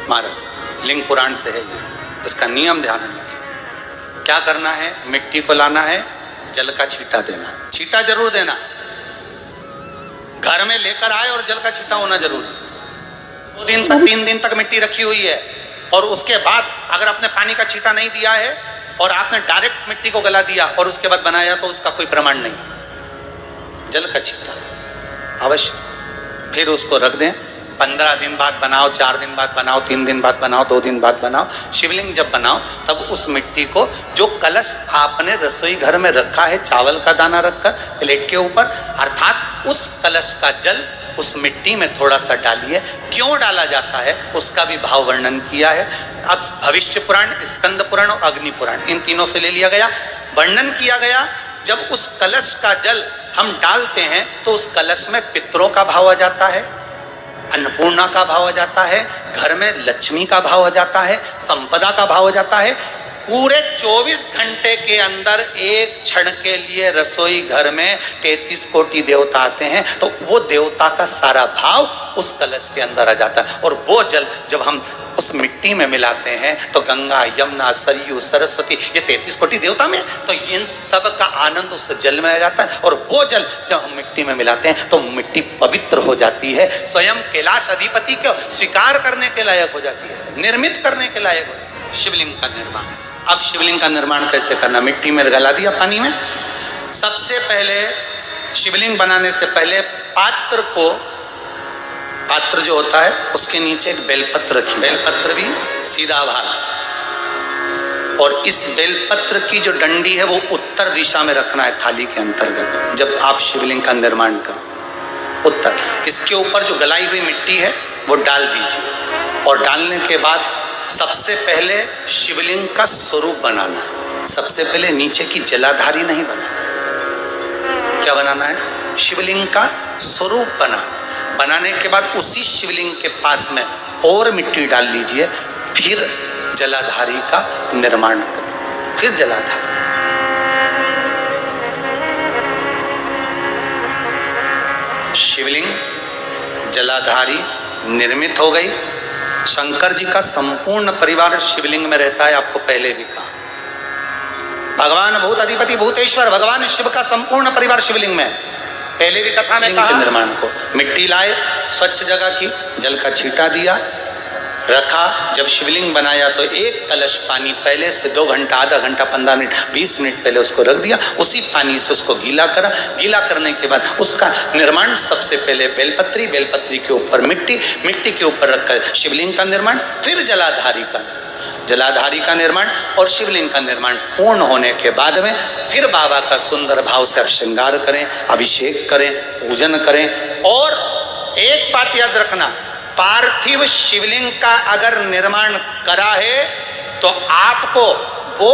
महाराज, लिंग पुराण से है ये, इसका नियम ध्यान रखना। क्या करना है, मिट्टी को लाना है, जल का छींटा देना, छींटा जरूर देना, घर में लेकर आए और जल का छींटा होना जरूरी है। 2 दिन तक 3 दिन तक मिट्टी रखी हुई है और उसके बाद अगर आपने पानी का छींटा नहीं दिया है और आपने डायरेक्ट मिट्टी को गला दिया और उसके बाद बनाया तो उसका कोई प्रमाण नहीं। जल का छींटा अवश्य, फिर उसको रख दें। 15 दिन बाद बनाओ, 4 दिन बाद बनाओ, 3 दिन बाद बनाओ, 2 दिन बाद बनाओ। शिवलिंग जब बनाओ तब उस मिट्टी को, जो कलश आपने रसोई घर में रखा है चावल का दाना रखकर प्लेट के ऊपर, अर्थात उस कलश का जल उस मिट्टी में थोड़ा सा डालिए। क्यों डाला जाता है उसका भी भाव वर्णन किया है। अब भविष्य पुराण, स्कंद पुराण और अग्नि पुराण, इन तीनों से ले लिया गया। वर्णन किया गया जब उस कलश का जल हम डालते हैं तो उस कलश में पितरों का भाव आ जाता है, अन्नपूर्णा का भाव आ जाता है, घर में लक्ष्मी का भाव आ जाता है, संपदा का भाव आ जाता है। पूरे 24 घंटे के अंदर एक क्षण के लिए रसोई घर में 33 कोटि देवता आते हैं, तो वो देवता का सारा भाव उस कलश के अंदर आ जाता है। और वो जल जब हम उस मिट्टी में मिलाते हैं तो गंगा, यमुना, सरयू, सरस्वती, ये 33 कोटि देवता में, तो इन सब का आनंद उस जल में आ जाता है। और वो जल जब हम मिट्टी में मिलाते हैं तो मिट्टी पवित्र हो जाती है, स्वयं कैलाश अधिपति को स्वीकार करने के लायक हो जाती है, निर्मित करने के लायक हो जाती है। शिवलिंग का निर्माण। अब शिवलिंग का निर्माण कैसे करना, मिट्टी में गला दिया पानी में। सबसे पहले शिवलिंग बनाने से पहले पात्र को, पात्र जो होता है उसके नीचे एक बेलपत्र रखिए, बेलपत्र भी सीधा भाग, और इस बेलपत्र की जो डंडी है वो उत्तर दिशा में रखना है थाली के अंतर्गत। जब आप शिवलिंग का निर्माण करें उत्तर, इसके ऊपर जो गलाई हुई मिट्टी है वो डाल दीजिए। और डालने के बाद सबसे पहले शिवलिंग का स्वरूप बनाना है। सबसे पहले नीचे की जलाधारी नहीं बनाना, क्या बनाना है, शिवलिंग का स्वरूप बनाना। बनाने के बाद उसी शिवलिंग के पास में और मिट्टी डाल लीजिए, फिर जलाधारी का निर्माण करें, फिर जलाधारी। शिवलिंग जलाधारी निर्मित हो गई। शंकर जी का संपूर्ण परिवार शिवलिंग में रहता है, आपको पहले भी कहा। भगवान भूत अधिपति भूतेश्वर, भगवान शिव का संपूर्ण परिवार शिवलिंग में, पहले भी कथा में कहा। निर्माण को मिट्टी लाए, स्वच्छ जगह की, जल का छींटा दिया, रखा। जब शिवलिंग बनाया तो एक कलश पानी पहले से 2 घंटा, आधा घंटा, 15 मिनट, 20 मिनट पहले उसको रख दिया। उसी पानी से उसको गीला करा। गीला करने के बाद उसका निर्माण सबसे पहले बेलपत्री, बेलपत्री के ऊपर मिट्टी, मिट्टी के ऊपर रखकर शिवलिंग का निर्माण, फिर जलाधारी का, जलाधारी का निर्माण। और शिवलिंग का निर्माण पूर्ण होने के बाद में फिर बाबा का सुंदर भाव से आप श्रृंगार करें, अभिषेक करें, पूजन करें। और एक बात याद रखना, पार्थिव शिवलिंग का अगर निर्माण करा है तो आपको वो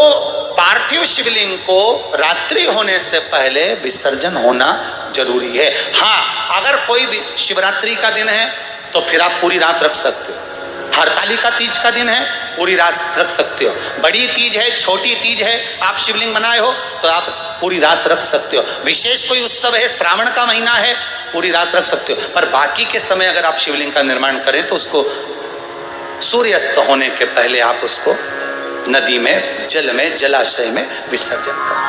पार्थिव शिवलिंग को रात्रि होने से पहले विसर्जन होना जरूरी है। हाँ, अगर कोई भी शिवरात्रि का दिन है तो फिर आप पूरी रात रख सकते हो। हरतालिका तीज का दिन है, पूरी रात रख सकते हो। बड़ी तीज है, छोटी तीज है, आप शिवलिंग बनाए हो तो आप पूरी रात रख सकते हो। विशेष कोई उत्सव है, श्रावण का महीना है, पूरी रात रख सकते हो। पर बाकी के समय अगर आप शिवलिंग का निर्माण करें तो उसको सूर्यास्त होने के पहले आप उसको नदी में, जल में, जलाशय में विसर्जन करें।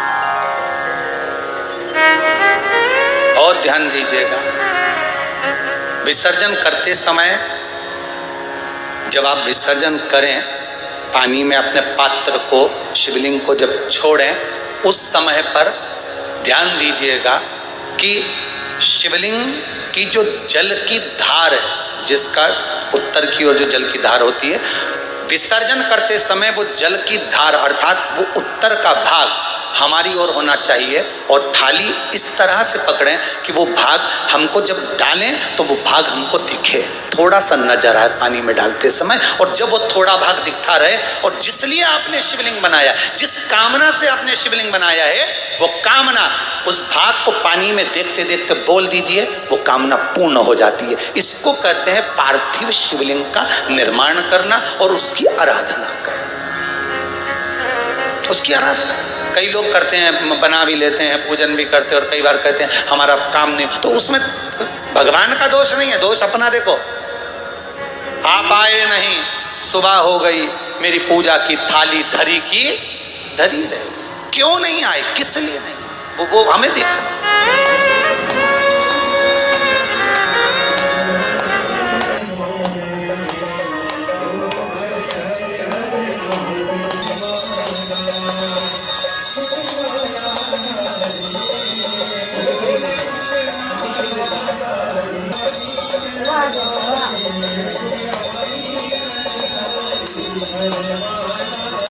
और ध्यान दीजिएगा, विसर्जन करते समय जब आप विसर्जन करें पानी में अपने पात्र को, शिवलिंग को जब छोड़ें, उस समय पर ध्यान दीजिएगा कि शिवलिंग की जो जल की धार है, जिसका उत्तर की ओर जो जल की धार होती है, विसर्जन करते समय वो जल की धार अर्थात वो उत्तर का भाग हमारी ओर होना चाहिए। और थाली इस तरह से पकड़ें कि वो भाग हमको जब डालें तो वो भाग हमको दिखे, थोड़ा सा नजर आए पानी में डालते समय। और जब वो थोड़ा भाग दिखता रहे, और जिसलिए आपने शिवलिंग बनाया, जिस कामना से आपने शिवलिंग बनाया है, वो कामना उस भाग को पानी में देखते देखते बोल दीजिए, वो कामना पूर्ण हो जाती है। इसको कहते हैं पार्थिव शिवलिंग का निर्माण करना और उसकी आराधना करना, उसकी आराधना। कई लोग करते हैं, बना भी लेते हैं, पूजन भी करते हैं, और कई बार कहते हैं हमारा काम नहीं, तो उसमें भगवान का दोष नहीं है, दोष अपना। देखो, आप आए नहीं, सुबह हो गई, मेरी पूजा की थाली धरी की धरी रह गई। क्यों नहीं आए, किस लिए नहीं, वो हमें देखना।